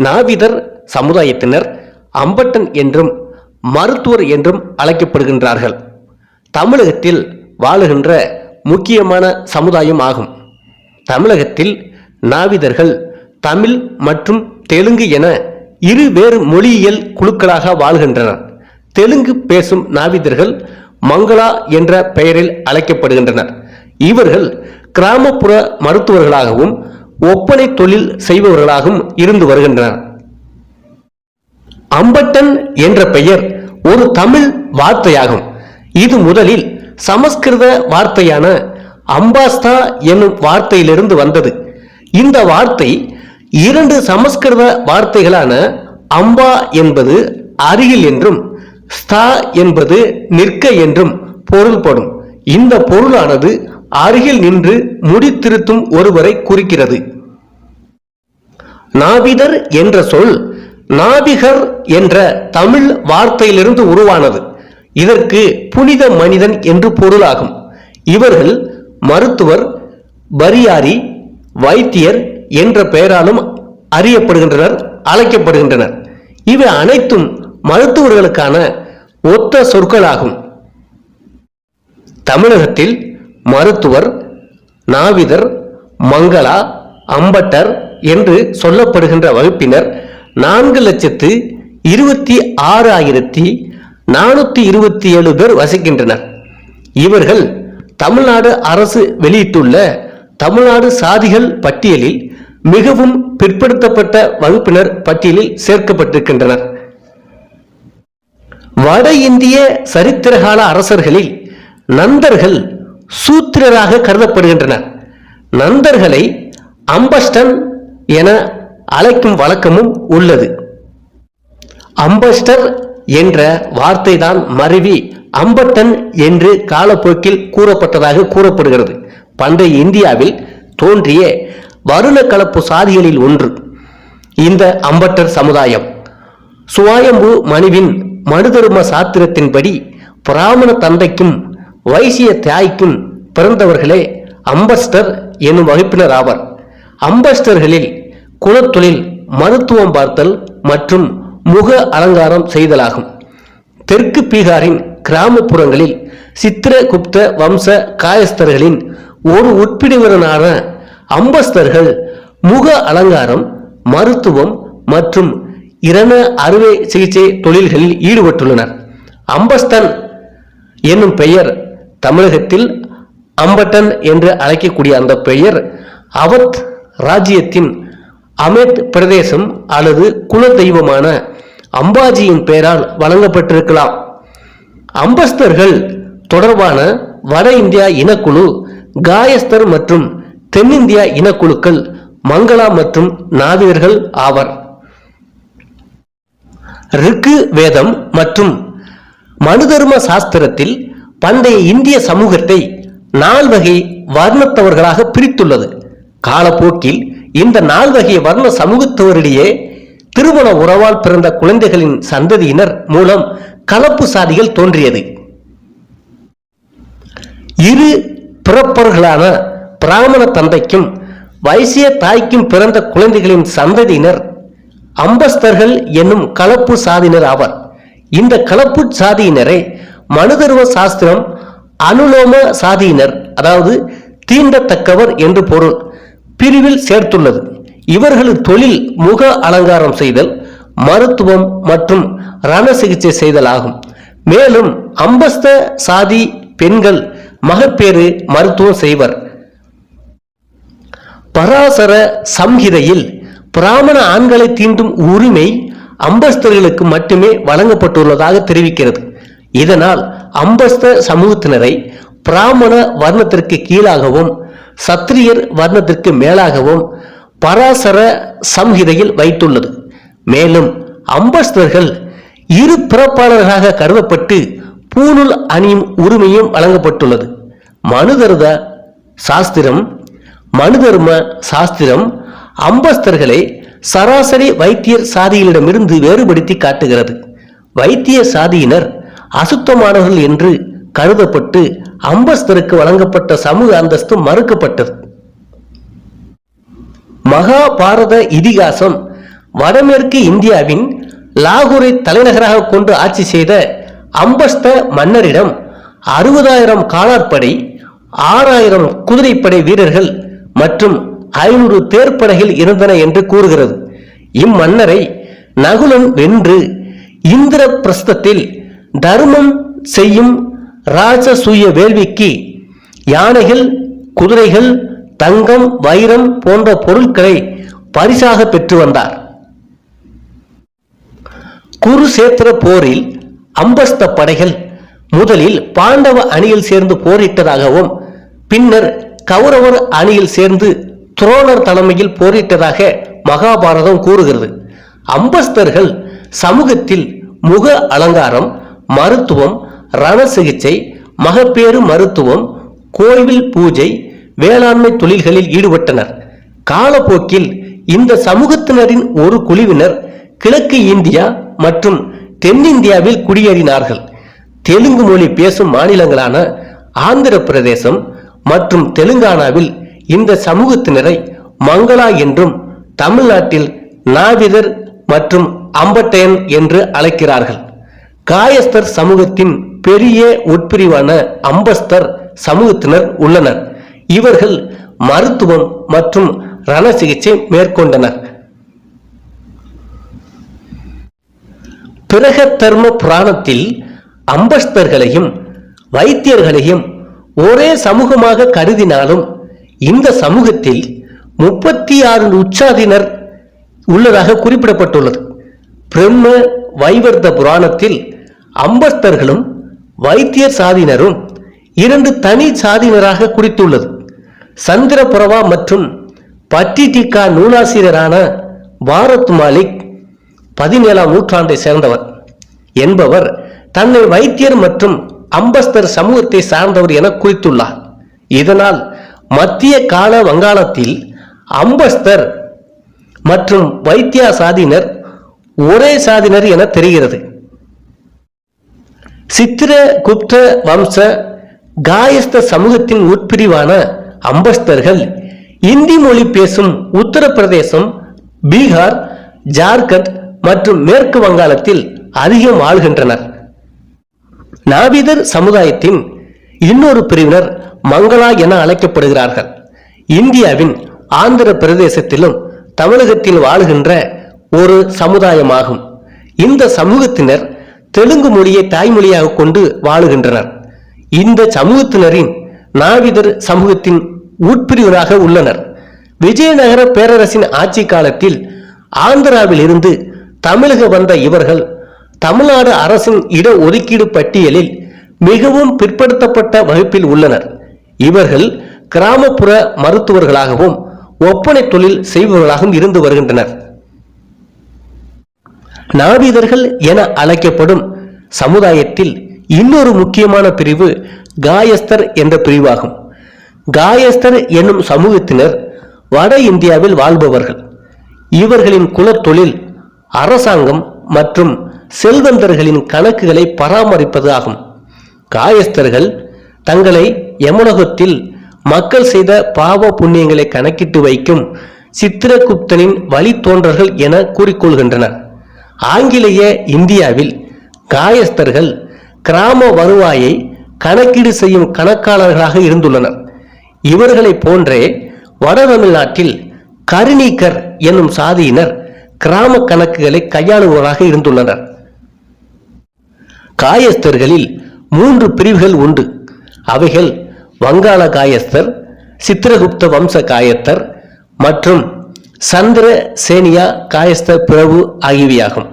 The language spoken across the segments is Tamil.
நாவிதர் சமுதாயத்தினர் அம்பட்டன் என்றும் மருத்துவர் என்றும் அழைக்கப்படுகின்றார்கள். தமிழகத்தில் வாழுகின்ற முக்கியமான சமுதாயம் ஆகும். தமிழகத்தில் நாவிதர்கள் தமிழ் மற்றும் தெலுங்கு என இரு வேறு மொழியியல் குழுக்களாக வாழ்கின்றனர். தெலுங்கு பேசும் நாவிதர்கள் மங்களா என்ற பெயரில் அழைக்கப்படுகின்றனர். இவர்கள் கிராமப்புற மருத்துவர்களாகவும் ஒப்பனை தொழில் செய்பவர்களாகவும் இருந்து வருகின்றனர். அம்பட்டன் என்ற பெயர் ஒரு தமிழ் வார்த்தையாகும். இது முதலில் சமஸ்கிருத வார்த்தையான அம்பாஸ்தா என்னும் வார்த்தையிலிருந்து வந்தது. இந்த வார்த்தை இரண்டு சமஸ்கிருத வார்த்தைகளான அம்பா என்பது அருகில் என்றும் ஸ்தா என்பது நிற்க என்றும் பொருள்படும். இந்த பொருளானது அருகில் நின்று முடித்திருத்தும் ஒருவரை குறிக்கிறது. நாவிதர் என்ற சொல் நாவிகர் என்ற தமிழ் வார்த்தையிலிருந்து உருவானது. இதற்கு புனித மனிதன் என்று பொருளாகும். இவர்கள் மருத்துவர், பரியாரி, வைத்தியர் என்ற பெயராலும் அறியப்படுகின்றனர், அழைக்கப்படுகின்றனர். இவை அனைத்தும் மருத்துவர்களுக்கான ஒத்த சொற்களாகும். தமிழகத்தில் மருத்துவர், நாவிதர், மங்களா, அம்பட்டர் என்று சொல்லப்படுகின்ற வகுப்பினர் 4,26,427 பேர் வசிக்கின்றனர். இவர்கள் தமிழ்நாடு அரசு வெளியிட்டுள்ள தமிழ்நாடு சாதிகள் பட்டியலில் மிகவும் பிற்படுத்தப்பட்ட வகுப்பினர் பட்டியலில் சேர்க்கப்பட்டிருக்கின்றனர். வட இந்திய சரித்திரகால அரசர்களில் நந்தர்கள் சூத்திரராக கருதப்படுகின்றனர். நந்தர்களை அம்பஸ்டன் என அழைக்கும் வழக்கமும் உள்ளது. அம்பஸ்டர் என்ற வார்த்தை தான் மருவி அம்பட்டன் என்று காலப்போக்கில் கூறப்பட்டதாக கூறப்படுகிறது. பண்டைய இந்தியாவில் தோன்றிய வருண கலப்பு சாதிகளில் ஒன்று இந்த அம்பட்டர் சமுதாயம். சுவாயம்பு மனுவின் மனுதர்ம சாத்திரத்தின்படி பிராமண தந்தைக்கும் வைசிய தாய்க்கும் பிறந்தவர்களே அம்பஸ்டர் என்னும் வகுப்பினர் ஆவர். அம்பஸ்டர்களில் குலத்தொழில் மருத்துவம் பார்த்தல் மற்றும் முக அலங்காரம் செய்தலாகும். தெற்கு பீகாரின் கிராமப்புறங்களில் சித்திரகுப்த வம்ச காயஸ்தர்களின் ஒரு உட்பிரிவினரான அம்பஸ்தர்கள் முக அலங்காரம், மருத்துவம் மற்றும் இரண அறுவை சிகிச்சை தொழில்களில் ஈடுபட்டுள்ளனர். அம்பஸ்தன் என்னும் பெயர் தமிழகத்தில் அம்பட்டன் என்று அழைக்கக்கூடிய அந்த பெயர் அவத் ராஜ்யத்தின் அமேத் பிரதேசம் அல்லது குல தெய்வமான அம்பாஜியின் பெயரால் வழங்கப்பட்டிருக்கலாம். அம்பஸ்தர்கள் தொடர்பான வட இந்தியா இனக்குழு, காயஸ்தர் மற்றும் தென்னிந்தியா இனக்குழுக்கள் மங்களா மற்றும் நாவிதர்கள் ஆவர். ரிக்கு வேதம் மற்றும் மனுதர்ம சாஸ்திரத்தில் பண்டைய இந்திய சமூகத்தை 4 வகை வர்ணத்தவர்களாக பிரித்துள்ளது. காலப்போக்கில் இந்த 4 வகை வர்ண சமூகத்தவரிடையே திருமண உறவால் பிறந்த குழந்தைகளின் சந்ததியினர் மூலம் கலப்பு சாதிகள் தோன்றியது. இரு பிறப்பவர்களான பிராமண தந்தைக்கும் வைசிய தாய்க்கும் பிறந்த குழந்தைகளின் சந்ததியினர் அம்பஸ்தர்கள் என்னும் கலப்பு சாதியினர் ஆவர். இந்த கலப்பு சாதியினரை மனுதர்ம சாஸ்திரம் அனுலோம சாதியினர், அதாவது தீண்டத்தக்கவர் என்று பொருள், பிரிவில் சேர்த்துள்ளது. இவர்களது தொழில் முக அலங்காரம் செய்தல், மருத்துவம் மற்றும் ரண சிகிச்சை செய்தல் ஆகும். மேலும் அம்பஸ்த சாதி பெண்கள் மகப்பேறு மருத்துவம் செய்வர். பராசர சம்ஹிதையில் பிராமண ஆண்களை தீண்டும் உரிமை அம்பஸ்தர்களுக்கு மட்டுமே வழங்கப்பட்டுள்ளதாக தெரிவிக்கிறது. இதனால் அம்பஸ்த சமூகத்தினரை பிராமண வர்ணத்திற்கு கீழாகவும் சத்திரியர் வர்ணத்திற்கு மேலாகவும் பராசர சம்ஹிதையில் வைத்துள்ளது. மேலும் அம்பஸ்தர்கள் இரு பிறப்பாளர்களாக கருதப்பட்டு பூணூல் அணியும் உரிமையும் வழங்கப்பட்டுள்ளது. மனுதர்ம சாஸ்திரம் அம்பஸ்தர்களை சராசரி வைத்தியர் சாதிகளிடமிருந்து வேறுபடுத்தி காட்டுகிறது. வைத்திய சாதியினர் அசுத்தமானவர்கள் என்று கருதப்பட்டு அம்பஸ்தருக்கு வழங்கப்பட்ட சமூக அந்தஸ்து மறுக்கப்பட்டது. மகாபாரத இதிகாசம் வடமேற்கு இந்தியாவின் லாகூரை தலைநகராக கொண்டு ஆட்சி செய்த அம்பஸ்த மன்னரிடம் 60,000 காலாட்படை, 6,000 குதிரைப்படை வீரர்கள் மற்றும் 500 தேர்ப்படைகள் இருந்தன என்று கூறுகிறது. இம்மன்னரை நகுலன் வென்று இந்திரபிரஸ்தத்தில் தர்மம் செய்யும் ராஜசூய வேள்விக்கு யானைகள், குதிரைகள், தங்கம், வைரம் போன்ற பொருட்களை பரிசாக பெற்று வந்தார். குருசேத்திர போரில் அம்பஸ்த படைகள் முதலில் பாண்டவ அணியில் சேர்ந்து போரிட்டதாகவும் பின்னர் கௌரவர் அணியில் சேர்ந்து துரோணர் தலைமையில் போரிட்டதாக மகாபாரதம் கூறுகிறது. அம்பஸ்தர்கள் சமூகத்தில் முக அலங்காரம், மருத்துவம், ரண சிகிச்சை, மகப்பேறு மருத்துவம், கோவில் பூஜை, வேளாண்மை தொழில்களில் ஈடுபட்டனர். காலப்போக்கில் இந்த சமூகத்தினரின் ஒரு குழுவினர் கிழக்கு இந்தியா மற்றும் தென்னிந்தியாவில் குடியேறினார்கள். தெலுங்கு மொழி பேசும் மாநிலங்களான ஆந்திர பிரதேசம் மற்றும் தெலுங்கானாவில் இந்த சமூகத்தினரை மங்களா என்றும், தமிழ்நாட்டில் நாவிதர் மற்றும் அம்பட்டையன் என்று அழைக்கிறார்கள். காயஸ்தர் சமூகத்தின் பெரிய உட்பிரிவான அம்பஸ்தர் சமூகத்தினர் உள்ளனர். இவர்கள் மருத்துவம் மற்றும் ரண சிகிச்சை மேற்கொண்டனர். பிரகதர்ம புராணத்தில் அம்பஸ்தர்களையும் வைத்தியர்களையும் ஒரே சமூகமாக கருதினாலும் இந்த சமூகத்தில் 36 உச்சாதினர் உள்ளதாக குறிப்பிடப்பட்டுள்ளது. பிரம்ம வைவர்த்த புராணத்தில் அம்பஸ்தர்களும் வைத்தியர் சாதியினரும் 2 தனி சாதியினராக குறித்துள்ளது. சந்திரபுரவா மற்றும் பட்டிட்டிகா நூலாசிரியரான பாரத் மாலிக் 17ஆம் நூற்றாண்டை சேர்ந்தவர் என்பவர் தன்னை வைத்தியர் மற்றும் அம்பஸ்தர் சமூகத்தை சார்ந்தவர் என குறித்துள்ளார். இதனால் மத்திய கால வங்காளத்தில் அம்பஸ்தர் மற்றும் வைத்தியா சாதியினர் ஒரே சாதியினர் என தெரிகிறது. சித்திரகுப்த வம்ச காயஸ்த சமூகத்தின் உட்பிரிவான அம்பஸ்தர்கள் இந்தி மொழி பேசும் உத்தரப்பிரதேசம், பீகார், ஜார்க்கண்ட் மற்றும் மேற்கு வங்காளத்தில் அதிகம் ஆள்கின்றனர். நாவிதர் சமுதாயத்தின் இன்னொரு பிரிவினர் மங்களா என அழைக்கப்படுகிறார்கள். இந்தியாவின் ஆந்திர பிரதேசத்திலும் தமிழகத்தில் வாழுகின்ற ஒரு சமுதாயமாகும். இந்த சமூகத்தினர் தெலுங்கு மொழியை தாய்மொழியாக கொண்டு வாழுகின்றனர். இந்த சமூகத்தினரின் நாவிதர் சமூகத்தின் உட்பிரிவராக உள்ளனர். விஜயநகர பேரரசின் ஆட்சி காலத்தில் ஆந்திராவில் இருந்து தமிழக வந்த இவர்கள் தமிழ்நாடு அரசின் இட ஒதுக்கீடு பட்டியலில் மிகவும் பிற்படுத்தப்பட்ட வகுப்பில் உள்ளனர். இவர்கள் கிராமப்புற மருத்துவர்களாகவும் ஒப்பனை தொழில் செய்பவர்களாகவும் இருந்து வருகின்றனர். நாவிதர்கள் என அழைக்கப்படும் சமுதாயத்தில் இன்னொரு முக்கியமான பிரிவு காயஸ்தர் என்ற பிரிவாகும். காயஸ்தர் என்னும் சமூகத்தினர் வட இந்தியாவில் வாழ்பவர்கள். இவர்களின் குலத்தொழில் அரசாங்கம் மற்றும் செல்வந்தர்களின் கணக்குகளை பராமரிப்பது ஆகும். காயஸ்தர்கள் தங்களை யமுனகத்தில் மக்கள் செய்த பாவ புண்ணியங்களை கணக்கிட்டு வைக்கும் சித்திரகுப்தனின் வழித்தோன்றர்கள் என கூறிக்கொள்கின்றனர். ஆங்கிலேய இந்தியாவில் காயஸ்தர்கள் கிராம வருவாயை கணக்கீடு செய்யும் கணக்காளர்களாக இருந்துள்ளனர். இவர்களை போன்றே வட தமிழ்நாட்டில் கருணீக்கர் என்னும் சாதியினர் கிராம கணக்குகளை கையாளுபவராக இருந்துள்ளனர். காயஸ்தர்களில் 3 பிரிவுகள் உண்டு. அவைகள் வங்காள காயஸ்தர், சித்திரகுப்த வம்ச காயஸ்தர் மற்றும் சந்திர சேனியா காயஸ்தர் பிரிவு ஆகியவையாகும்.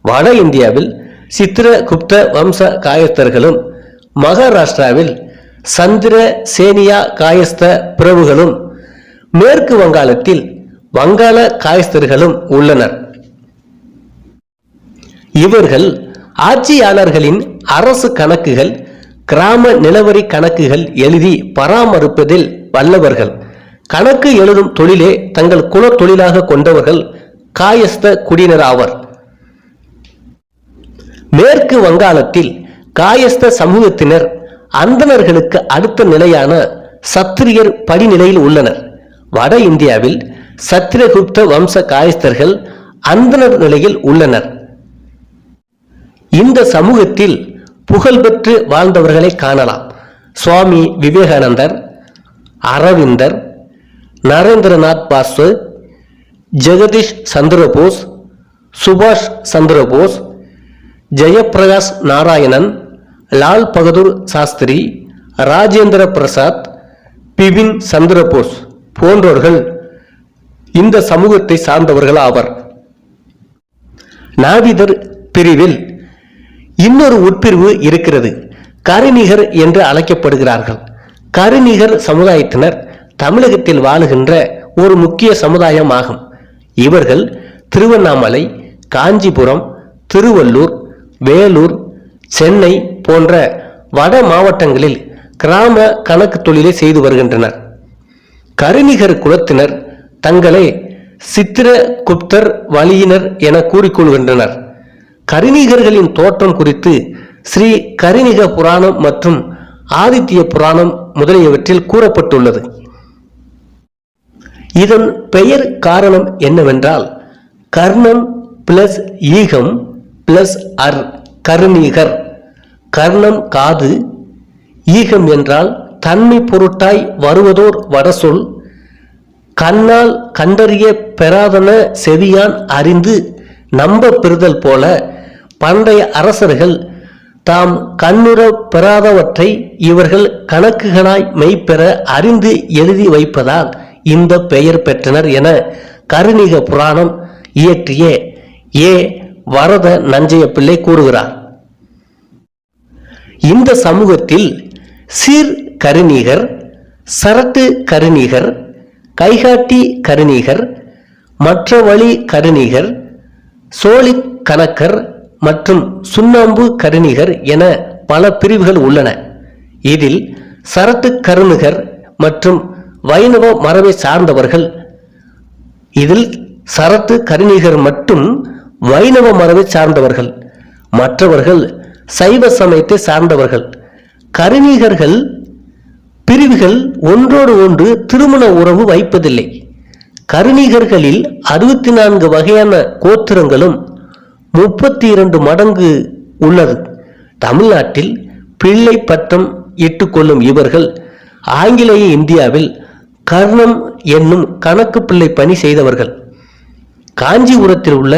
வட இந்தியாவில் சித்திரகுப்த வம்ச காயஸ்தர்களும் மகாராஷ்டிராவில் சந்திர சேனியா காயஸ்த பிரபுகளும் மேற்கு வங்காளத்தில் வங்காள காயஸ்தர்களும் உள்ளனர். இவர்கள் ஆட்சியாளர்களின் அரசு கணக்குகள், கிராம நிலவரி கணக்குகள் எழுதி பராமரிப்பதில் வல்லவர்கள். கணக்கு எழுதும் தொழிலே தங்கள் குல தொழிலாக கொண்டவர்கள் காயஸ்த குடியினர் ஆவர். மேற்கு வங்காளத்தில் காயஸ்த சமூகத்தினர் அந்தணர்களுக்கு அடுத்த நிலையான சத்திரியர் படிநிலையில் உள்ளனர். வட இந்தியாவில் சத்திரகுப்த வம்ச காயஸ்தர்கள் அந்தணர் நிலையில் உள்ளனர். இந்த சமூகத்தில் புகழ்பெற்று வாழ்ந்தவர்களை காணலாம். சுவாமி விவேகானந்தர், அரவிந்தர், நரேந்திரநாத் பாஸ்வர், ஜெகதீஷ் சந்திரபோஸ், சுபாஷ் சந்திரபோஸ், ஜெயப்பிரகாஷ் நாராயணன், லால் பகதூர் சாஸ்திரி, ராஜேந்திர பிரசாத், பிபின் சந்திரபோஸ் போன்றவர்கள் இந்த சமூகத்தை சார்ந்தவர்கள் ஆவர். நாவிதர் பிரிவில் இன்னொரு உட்பிரிவு இருக்கிறது. கருநிகர் என்று அழைக்கப்படுகிறார்கள். கருநிகர் சமுதாயத்தினர் தமிழகத்தில் வாழுகின்ற ஒரு முக்கிய சமுதாயம் ஆகும். இவர்கள் திருவண்ணாமலை, காஞ்சிபுரம், திருவள்ளூர், வேலூர், சென்னை போன்ற வட மாவட்டங்களில் கிராம கணக்கு தொழிலை செய்து வருகின்றனர். கருநிகர் குலத்தினர் தங்களை சித்திரகுப்தர் வழியினர் என கூறிக்கொள்கின்றனர். கருநிகர்களின் தோற்றம் குறித்து ஸ்ரீ கருநிக புராணம் மற்றும் ஆதித்ய புராணம் முதலியவற்றில் கூறப்பட்டுள்ளது. இதன் பெயர் காரணம் என்னவென்றால் கர்ணம் பிளஸ் ஈகம் பிளஸ் அர், கருநீகர். கர்ணம் காது, ஈகம் என்றால் தன்மை பொருட்டாய் வருவதோர் வடசொல். கண்ணால் கண்டறிய பெறாதன செவியான் அறிந்து நம்ப பெறுதல் போல பண்டைய அரசர்கள் தாம் கண்ணுற பெறாதவற்றை இவர்கள் கணக்குகளாய் மெய்ப்பெற அறிந்து எழுதி வைப்பதால் இந்த பெயர் பெற்றனர் என கருநிக புராணம் இயற்றிய ஏ வரத நஞ்சைய பிள்ளை கூறுகிறார். இந்த சமூகத்தில் சீர் கருநீகர், சரட்டு கருநீகர், கைகாட்டி கருநீகர், மற்ற வழி கருநீகர், சோழி கணக்கர் மற்றும் சுண்ணாம்பு கருநீகர் என பல பிரிவுகள் உள்ளன. இதில் சரட்டு கருநீகர் மற்றும் வைணவ மரபை சார்ந்தவர்கள். இதில் சரட்டு கருநீகர் மட்டும் வைணவ மரபை சார்ந்தவர்கள், மற்றவர்கள் சைவ சமயத்தை சார்ந்தவர்கள். கருநீகர்கள் பிரிவுகள் ஒன்றோடு ஒன்று திருமண உறவு வைப்பதில்லை. கருநீகர்களில் 64 வகையான கோத்திரங்களும் 32 மடங்கு உள்ளது. தமிழ்நாட்டில் பிள்ளை பட்டம் இட்டுக்கொள்ளும் இவர்கள் ஆங்கிலேய இந்தியாவில் கர்ணம் என்னும் கணக்கு பிள்ளை பணி செய்தவர்கள். காஞ்சிபுரத்தில் உள்ள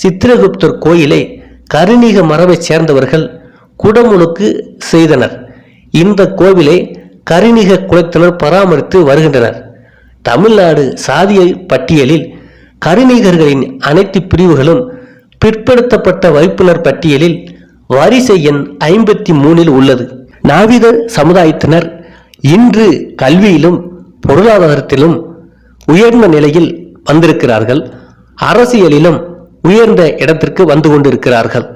சித்திரகுப்தர் கோயிலை கருநீக மரபை சேர்ந்தவர்கள் குடமுழுக்கு செய்தனர். இந்த கோவிலை கருநீக குலத்தினர் பராமரித்து வருகின்றனர். தமிழ்நாடு சாதிய பட்டியலில் கருநீகர்களின் அனைத்து பிரிவுகளும் பிற்படுத்தப்பட்ட வகுப்பினர் பட்டியலில் வரிசை எண் 53 உள்ளது. நாவிதர் சமுதாயத்தினர் இன்று கல்வியிலும் பொருளாதாரத்திலும் உயர்ந்த நிலையில் வந்திருக்கிறார்கள். அரசியலிலும் உயர்ந்த இடத்திற்கு வந்து கொண்டிருக்கிறார்கள்.